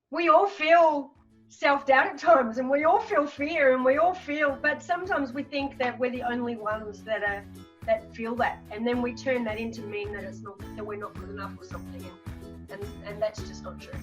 we all feel self-doubt at times, and we all feel fear, and we all feel, but sometimes we think that we're the only ones that feel that, and then we turn that into mean that it's not, that we're not good enough or something, and that's just not true.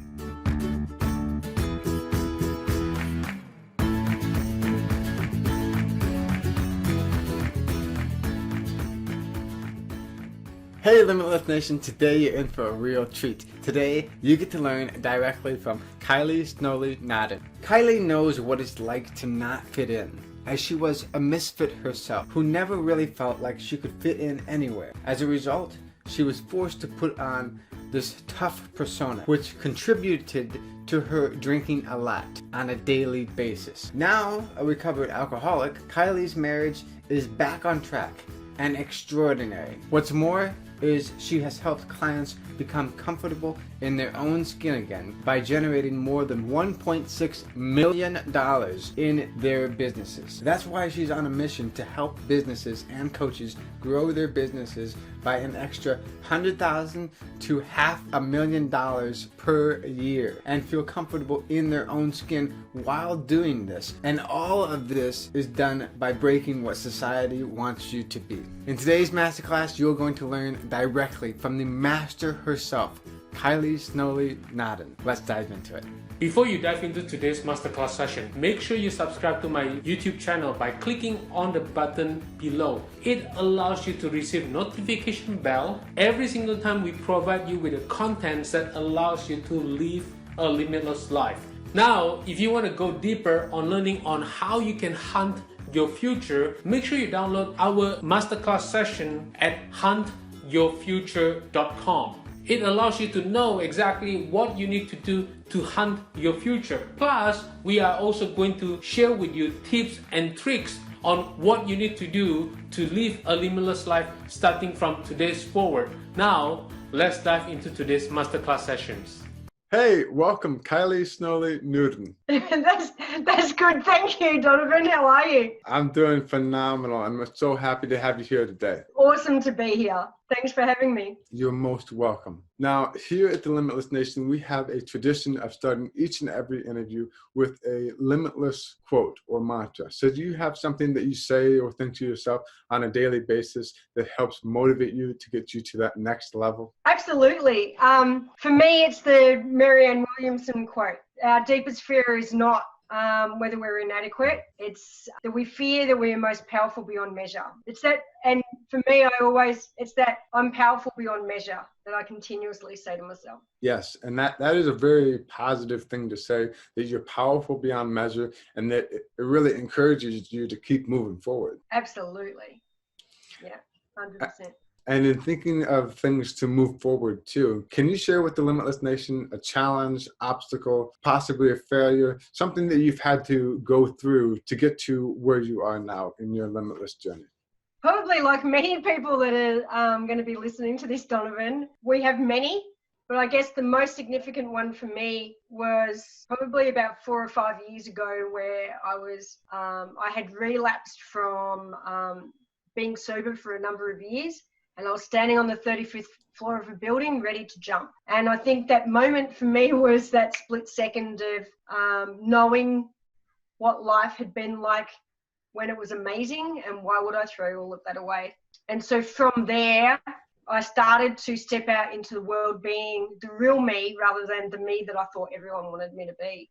Hey Limitless Nation, today you're in for a real treat. Today you get to learn directly from Kylie Snowley-Noden. Kylie knows what it's like to not fit in, as she was a misfit herself who never really felt like she could fit in anywhere. As a result, she was forced to put on this tough persona, which contributed to her drinking a lot on a daily basis. Now a recovered alcoholic, Kylie's marriage is back on track and extraordinary. What's more is she has helped clients become comfortable in their own skin again by generating more than $1.6 million in their businesses. That's why she's on a mission to help businesses and coaches grow their businesses by an extra $100,000 to $500,000 per year and feel comfortable in their own skin while doing this. And all of this is done by breaking what society wants you to be. In today's masterclass, you're going to learn directly from the master herself, Kylie Snowley-Noden. Let's dive into it. Before you dive into today's masterclass session, make sure you subscribe to my YouTube channel by clicking on the button below. It allows you to receive notification bell every single time we provide you with the contents that allows you to live a limitless life. Now, if you want to go deeper on learning on how you can hunt your future, make sure you download our masterclass session at huntyourfuture.com. It allows you to know exactly what you need to do to hunt your future. Plus, we are also going to share with you tips and tricks on what you need to do to live a limitless life starting from today's forward. Now, let's dive into today's masterclass sessions. Hey, welcome Kylie Snowley-Noden. That's good. Thank you, Donovan. How are you? I'm doing phenomenal. I'm so happy to have you here today. Awesome to be here. Thanks for having me. You're most welcome. Now, here at the Limitless Nation, we have a tradition of starting each and every interview with a limitless quote or mantra. So do you have something that you say or think to yourself on a daily basis that helps motivate you to get you to that next level? Absolutely. For me, it's the Marianne Williamson quote. Our deepest fear is not whether we're inadequate. It's that we fear that we are most powerful beyond measure. It's that, and for me, it's that I'm powerful beyond measure that I continuously say to myself. Yes, and that is a very positive thing to say, that you're powerful beyond measure, and that it really encourages you to keep moving forward. Absolutely. Yeah, 100%. And in thinking of things to move forward too, can you share with the Limitless Nation a challenge, obstacle, possibly a failure, something that you've had to go through to get to where you are now in your limitless journey? Probably like many people that are going to be listening to this, Donovan, we have many, but I guess the most significant one for me was probably about 4 or 5 years ago, where I had relapsed from being sober for a number of years. And I was standing on the 35th floor of a building ready to jump. And I think that moment for me was that split second of knowing what life had been like when it was amazing, and why would I throw all of that away? And so from there, I started to step out into the world being the real me rather than the me that I thought everyone wanted me to be.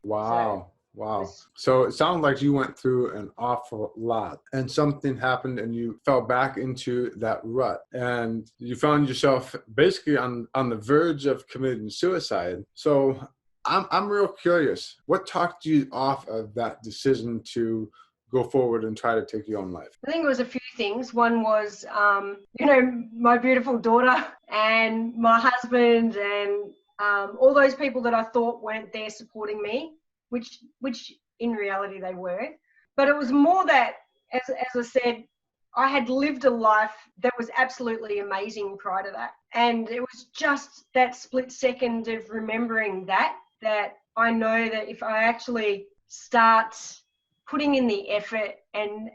Wow. Wow. So it sounds like you went through an awful lot, and something happened and you fell back into that rut, and you found yourself basically on the verge of committing suicide. So I'm real curious, what talked you off of that decision to go forward and try to take your own life? I think it was a few things. One was, my beautiful daughter and my husband and all those people that I thought weren't there supporting me, which in reality they were. But it was more that, as I said, I had lived a life that was absolutely amazing prior to that. And it was just that split second of remembering that I know that if I actually start putting in the effort and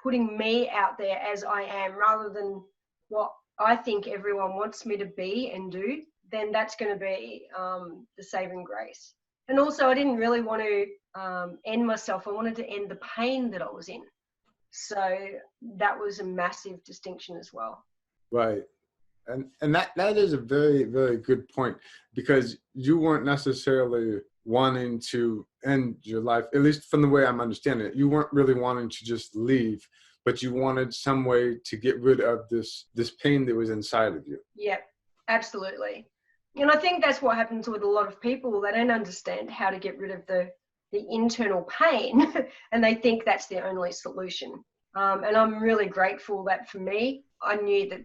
putting me out there as I am, rather than what I think everyone wants me to be and do, then that's going to be the saving grace. And also, I didn't really want to end myself. I wanted to end the pain that I was in. So that was a massive distinction as well. Right. And that is a very, very good point, because you weren't necessarily wanting to end your life, at least from the way I'm understanding it. You weren't really wanting to just leave, but you wanted some way to get rid of this pain that was inside of you. Yeah, absolutely. And I think that's what happens with a lot of people. They don't understand how to get rid of the internal pain and they think that's the only solution. And I'm really grateful that for me, I knew that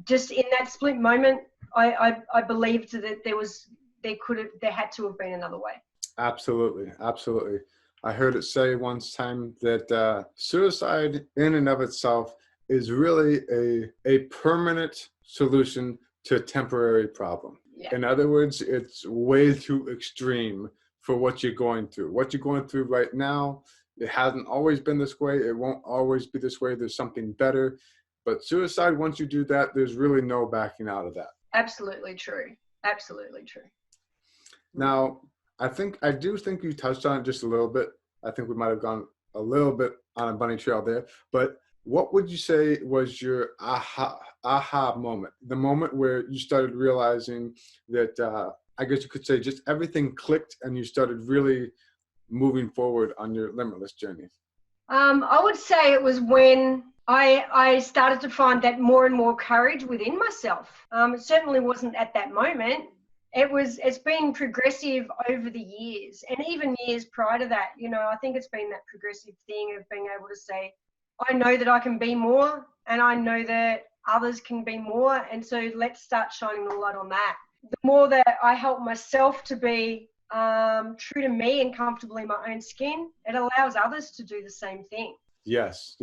just in that split moment, I believed that there had to have been another way. Absolutely. Absolutely. I heard it say once time that suicide in and of itself is really a permanent solution to a temporary problem. Yeah. In other words, it's way too extreme for what you're going through. What you're going through right now, it hasn't always been this way. It won't always be this way. There's something better. But suicide, once you do that, there's really no backing out of that. Absolutely true. Absolutely true. Now, I do think you touched on it just a little bit. I think we might have gone a little bit on a bunny trail there. But what would you say was your aha moment? The moment where you started realizing that, I guess you could say, just everything clicked and you started really moving forward on your limitless journey? I would say it was when I started to find that more and more courage within myself. It certainly wasn't at that moment. It's been progressive over the years, and even years prior to that. I think it's been that progressive thing of being able to say, I know that I can be more, and I know that others can be more, and so let's start shining the light on that. The more that I help myself to be true to me and comfortable in my own skin, it allows others to do the same thing. Yes,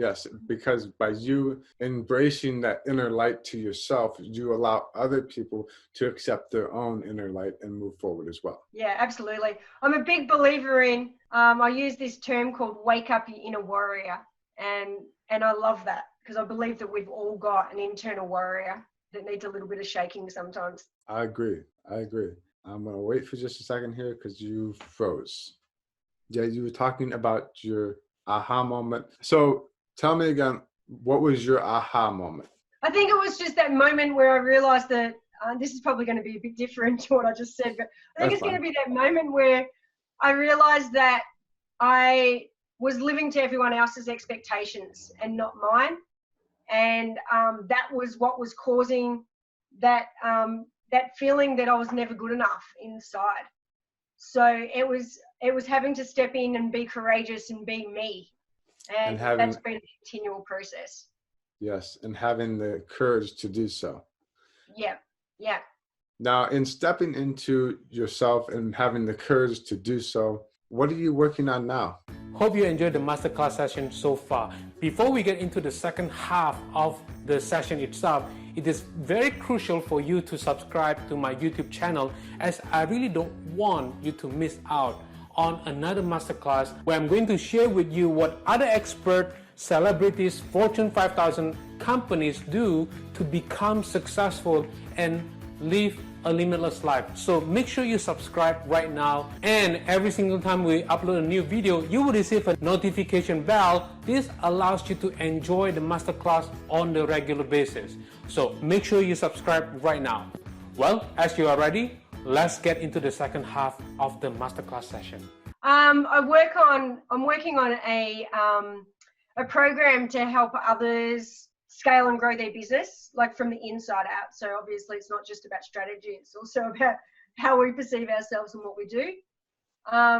because by you embracing that inner light to yourself, you allow other people to accept their own inner light and move forward as well. Yeah, absolutely. I'm a big believer in, I use this term called wake up your inner warrior. And I love that, because I believe that we've all got an internal warrior that needs a little bit of shaking sometimes. I agree. I'm going to wait for just a second here because you froze. Yeah, you were talking about your aha moment. So tell me again, what was your aha moment? I think it was just that moment where I realized that this is probably going to be a bit different to what I just said, but I think it's going to be that moment where I realized that I was living to everyone else's expectations and not mine. And that was what was causing that feeling that I was never good enough inside. So it was having to step in and be courageous and be me. And that's been a continual process. Yes, and having the courage to do so. Yeah. Now, in stepping into yourself and having the courage to do so, what are you working on now? Hope you enjoyed the masterclass session so far. Before we get into the second half of the session itself, it is very crucial for you to subscribe to my YouTube channel, as I really don't want you to miss out on another masterclass where I'm going to share with you what other expert celebrities, Fortune 5000 companies do to become successful and live a limitless life. So make sure you subscribe right now, and every single time we upload a new video, you will receive a notification bell. This allows you to enjoy the masterclass on the regular basis. So make sure you subscribe right now. Well, as you are ready, let's get into the second half of the masterclass session. I'm working on a program to help others scale and grow their business, like from the inside out. So obviously it's not just about strategy, it's also about how we perceive ourselves and what we do,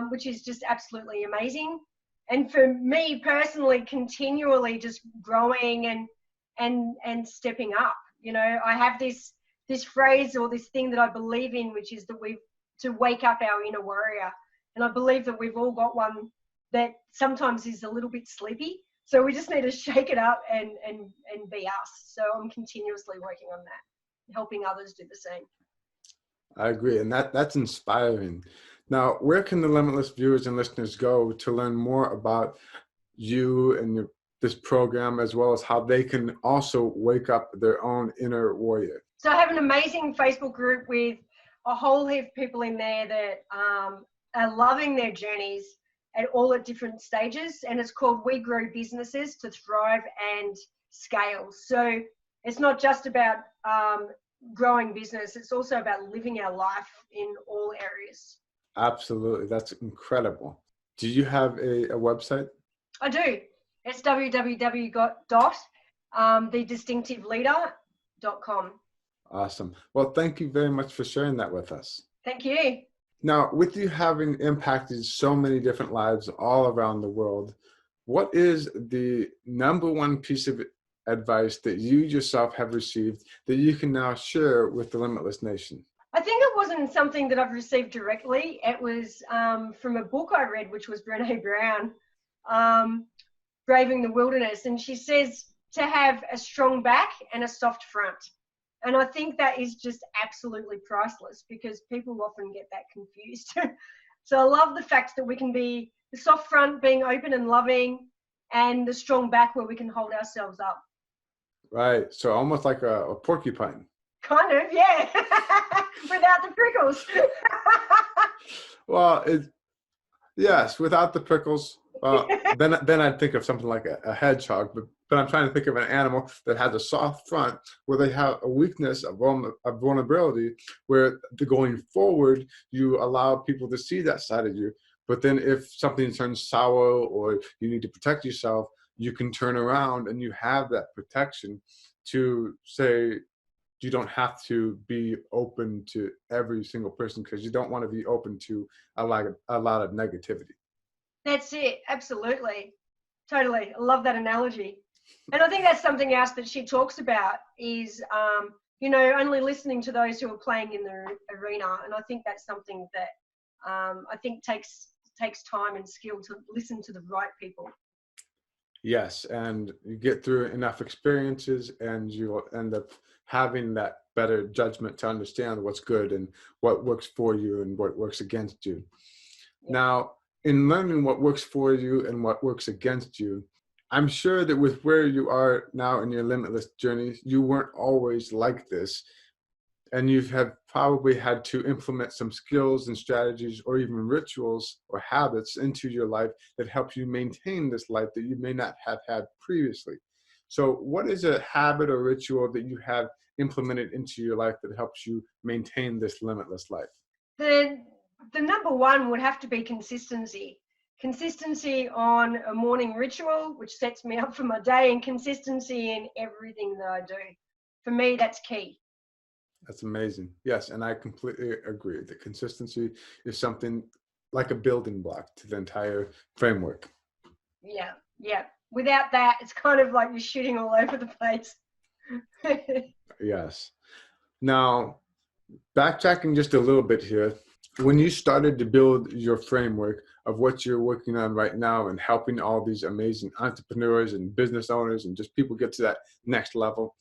which is just absolutely amazing. And for me personally, continually just growing and stepping up. I have this phrase or this thing that I believe in, which is that to wake up our inner warrior. And I believe that we've all got one that sometimes is a little bit sleepy. So we just need to shake it up and be us. So I'm continuously working on that, helping others do the same. I agree. And that's inspiring. Now, where can the Limitless viewers and listeners go to learn more about you and this program, as well as how they can also wake up their own inner warrior? So I have an amazing Facebook group with a whole heap of people in there that are loving their journeys at different stages. And it's called We Grow Businesses to Thrive and Scale. So it's not just about growing business, it's also about living our life in all areas. Absolutely. That's incredible. Do you have a website? I do. It's www.thedistinctiveleader.com. Awesome. Well, thank you very much for sharing that with us. Thank you. Now, with you having impacted so many different lives all around the world, what is the number one piece of advice that you yourself have received that you can now share with the Limitless Nation? I think it wasn't something that I've received directly. It was from a book I read, which was Brené Brown, Braving the Wilderness. And she says to have a strong back and a soft front. And I think that is just absolutely priceless because people often get that confused. So I love the fact that we can be the soft front, being open and loving, and the strong back where we can hold ourselves up. Right. So almost like a porcupine. Kind of, yeah. Without the prickles. Well, yes, without the prickles. Then I'd think of something like a hedgehog, but I'm trying to think of an animal that has a soft front where they have a weakness, a vulnerability, where going forward, you allow people to see that side of you. But then if something turns sour or you need to protect yourself, you can turn around and you have that protection to say, you don't have to be open to every single person because you don't want to be open to a lot of negativity. That's it. Absolutely. Totally. I love that analogy. And I think that's something else that she talks about is, only listening to those who are playing in the arena. And I think that's something that I think takes time and skill to listen to the right people. Yes, and you get through enough experiences and you'll end up having that better judgment to understand what's good and what works for you and what works against you. Yeah. Now, in learning what works for you and what works against you, I'm sure that with where you are now in your limitless journey, you weren't always like this. And you have probably had to implement some skills and strategies or even rituals or habits into your life that help you maintain this life that you may not have had previously. So what is a habit or ritual that you have implemented into your life that helps you maintain this limitless life? The number one would have to be consistency. Consistency on a morning ritual, which sets me up for my day, and consistency in everything that I do. For me, that's key. That's amazing. Yes, and I completely agree that consistency is something like a building block to the entire framework. Yeah. Without that, it's kind of like you're shooting all over the place. Yes. Now, backtracking just a little bit here, when you started to build your framework of what you're working on right now and helping all these amazing entrepreneurs and business owners and just people get to that next level,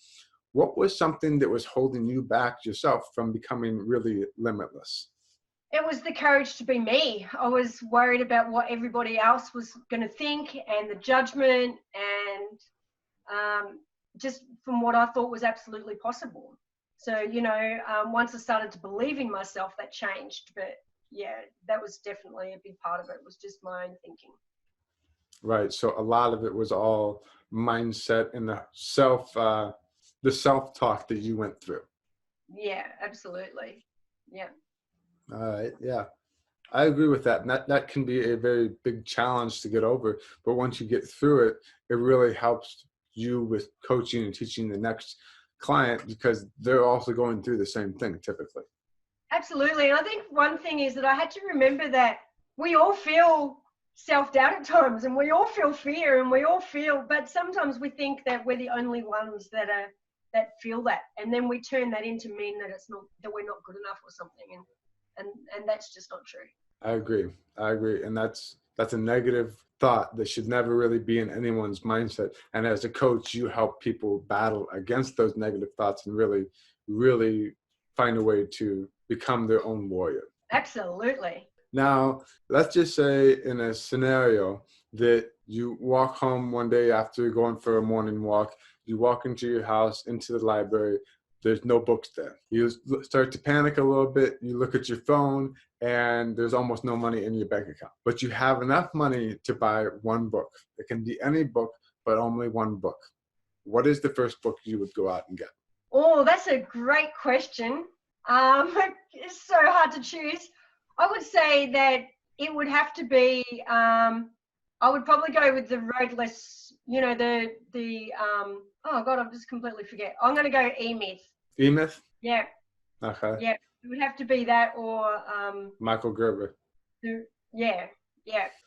what was something that was holding you back yourself from becoming really limitless? It was the courage to be me. I was worried about what everybody else was going to think and the judgment and just from what I thought was absolutely possible. So, once I started to believe in myself, that changed. But yeah, that was definitely a big part of it, was just my own thinking. Right. So a lot of it was all mindset and the self-talk that you went through. Yeah, absolutely. Yeah. All right. Yeah, I agree with that. And that can be a very big challenge to get over. But once you get through it, it really helps you with coaching and teaching the next client because they're also going through the same thing typically. Absolutely. And I think one thing is that I had to remember that we all feel self-doubt at times and we all feel fear and we all feel, but sometimes we think that we're the only ones that feel that. And then we turn that into mean that it's not, that we're not good enough or something. And that's just not true. I agree. And that's a negative thought that should never really be in anyone's mindset. And as a coach, you help people battle against those negative thoughts and really, really find a way to become their own warrior. Absolutely. Now, let's just say in a scenario that you walk home one day after going for a morning walk, you walk into your house, into the library, there's no books there. You start to panic a little bit. You look at your phone and there's almost no money in your bank account. But you have enough money to buy one book. It can be any book, but only one book. What is the first book you would go out and get? Oh, that's a great question. It's so hard to choose. I would say that it would have to be, I would probably go with the Road Less, oh God, I've just completely forget. I'm going to go E-Myth. E-Myth? Yeah. Okay. Yeah. It would have to be that or... Michael Gerber. Yeah.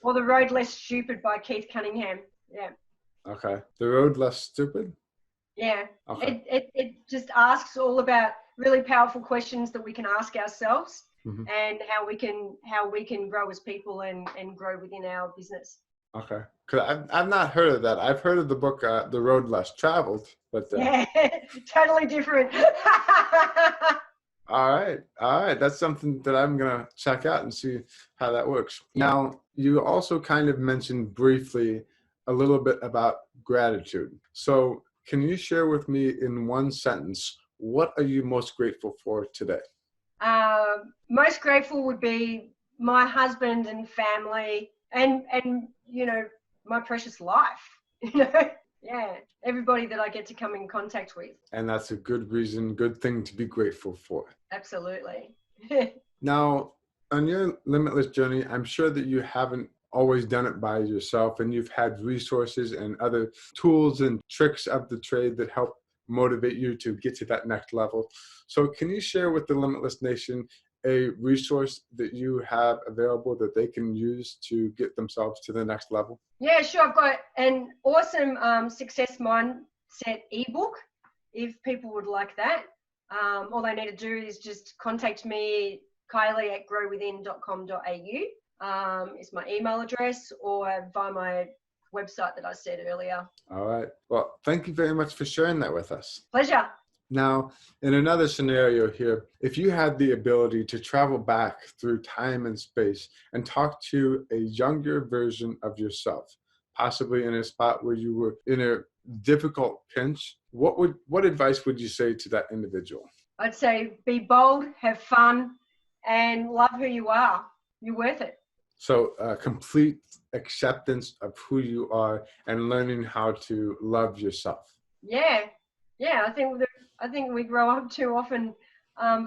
Or The Road Less Stupid by Keith Cunningham. Yeah. Okay. The Road Less Stupid? Yeah. Okay. It just asks all about really powerful questions that we can ask ourselves and how we can grow as people and grow within our business. Okay. Because I've not heard of that. I've heard of the book The Road Less Traveled, but yeah, totally different. All right. That's something that I'm gonna check out and see how that works. Yeah. Now, you also kind of mentioned briefly a little bit about gratitude. So can you share with me in one sentence, what are you most grateful for today? Most grateful would be my husband and family and my precious life. Yeah, everybody that I get to come in contact with. And that's a good reason, good thing to be grateful for. Absolutely. Now, on your limitless journey, I'm sure that you haven't always done it by yourself, and you've had resources and other tools and tricks of the trade that help motivate you to get to that next level. So can you share with the Limitless Nation a resource that you have available that they can use to get themselves to the next level? Yeah, sure. I've got an awesome success mindset ebook if people would like that. All they need to do is just contact me, kylie@growwithin.com.au. Is my email address, or via my website that I said earlier. All right. Well, thank you very much for sharing that with us. Pleasure. Now, in another scenario here, if you had the ability to travel back through time and space and talk to a younger version of yourself, possibly in a spot where you were in a difficult pinch, what advice would you say to that individual? I'd say be bold, have fun, and love who you are. You're worth it. So complete acceptance of who you are and learning how to love yourself. Yeah. I think we grow up too often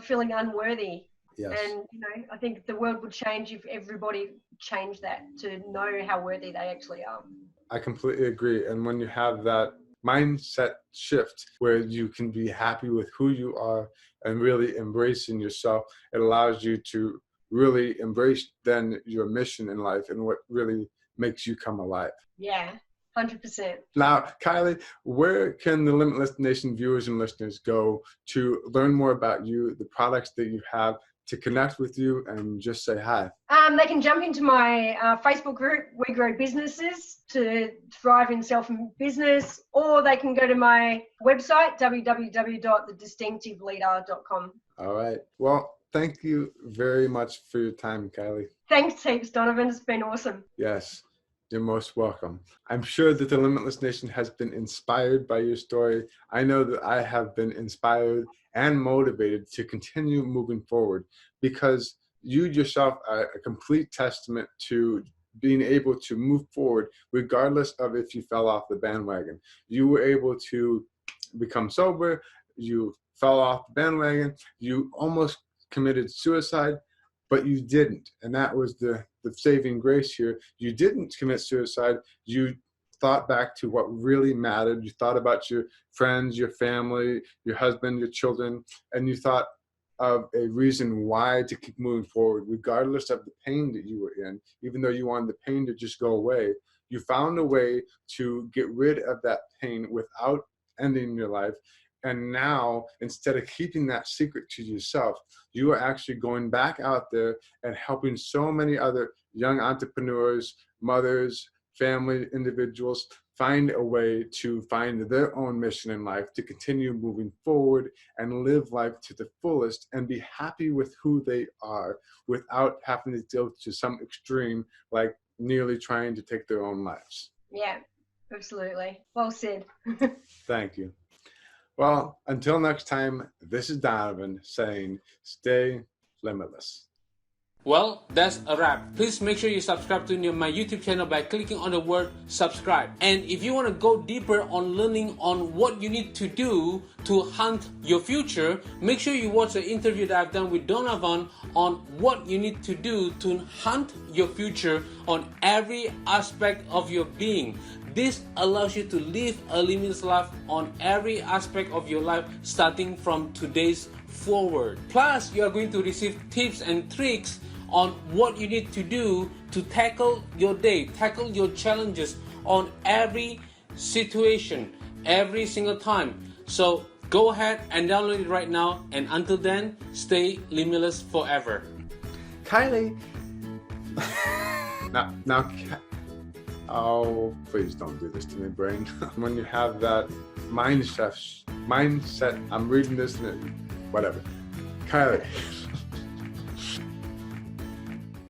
feeling unworthy. Yes. And I think the world would change if everybody changed that to know how worthy they actually are. I completely agree. And when you have that mindset shift where you can be happy with who you are and really embracing yourself, it allows you to really embrace then your mission in life and what really makes you come alive. Yeah, 100%. Now, Kylie, where can the Limitless Nation viewers and listeners go to learn more about you, the products that you have, to connect with you and just say hi? They can jump into my Facebook group, We Grow Businesses, to thrive in self and business, or they can go to my website, www.thedistinctiveleader.com. All right. Well, thank you very much for your time, Kylie. Thanks heaps, Donovan. It's been awesome. Yes, you're most welcome. I'm sure that the Limitless Nation has been inspired by your story. I know that I have been inspired and motivated to continue moving forward, because you yourself are a complete testament to being able to move forward regardless of if you fell off the bandwagon. You were able to become sober, you fell off the bandwagon, you almost committed suicide, but you didn't. And that was the saving grace here. You didn't commit suicide. You thought back to what really mattered. You thought about your friends, your family, your husband, your children, and you thought of a reason why to keep moving forward, regardless of the pain that you were in. Even though you wanted the pain to just go away, you found a way to get rid of that pain without ending your life. And now, instead of keeping that secret to yourself, you are actually going back out there and helping so many other young entrepreneurs, mothers, family, individuals find a way to find their own mission in life, to continue moving forward and live life to the fullest and be happy with who they are without having to go to some extreme, like nearly trying to take their own lives. Yeah, absolutely. Well said. Thank you. Well, until next time, this is Donovan saying, stay limitless. Well, that's a wrap. Please make sure you subscribe to my YouTube channel by clicking on the word subscribe. And if you want to go deeper on learning on what you need to do to hunt your future, make sure you watch the interview that I've done with Donovan on what you need to do to hunt your future on every aspect of your being. This allows you to live a limitless life on every aspect of your life starting from today's forward. Plus, you are going to receive tips and tricks on what you need to do to tackle your day, tackle your challenges on every situation, every single time. So go ahead and download it right now, and until then, stay limitless forever. Kylie. now, oh, please don't do this to me, brain. When you have that mindset, I'm reading this and whatever. Kylie.